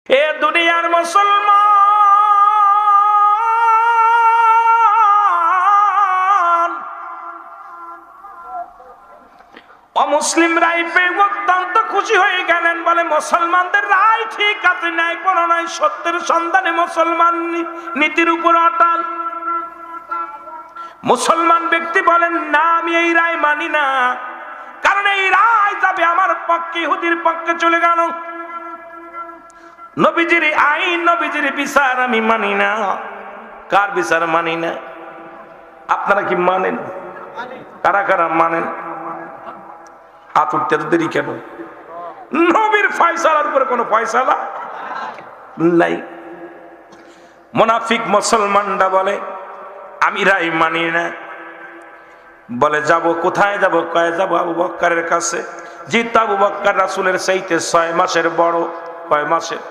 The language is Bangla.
এ দুনিয়ার মুসলমান অমুসলিম রায় পেয়ে অত্যন্ত খুশি হয়ে গেলেন। বলে মুসলমানদের রায় ঠিক আছে, ন্যায় পরায়ণ, সত্যের সন্ধানে মুসলমান নীতির উপর অটল। মুসলমান ব্যক্তি বলেন, না, আমি এই রায় মানি না, কারণ এই রায় যাবে আমার পক্ষে, ইহুদির পক্ষে চলে গেল। নবীজির আইন, নবীজির বিচার আমি মানি না। কার বিচার মানি না? আপনারা কি মানেন? কারা কারা মানেন? হাত উঠতে এত দেরি কেন? নবীর ফয়সালার উপরে কোনো ফয়সালা নাই। মুনাফিক মুসলমানরা বলে, আমি রায় মানি না। বলে, যাব কোথায় যাব? কয়ে যাব আবু বক্করের কাছে। জিত আবু বক্কর রাসূলের চাইতে 6 মাসের বড়। কয় মাসের?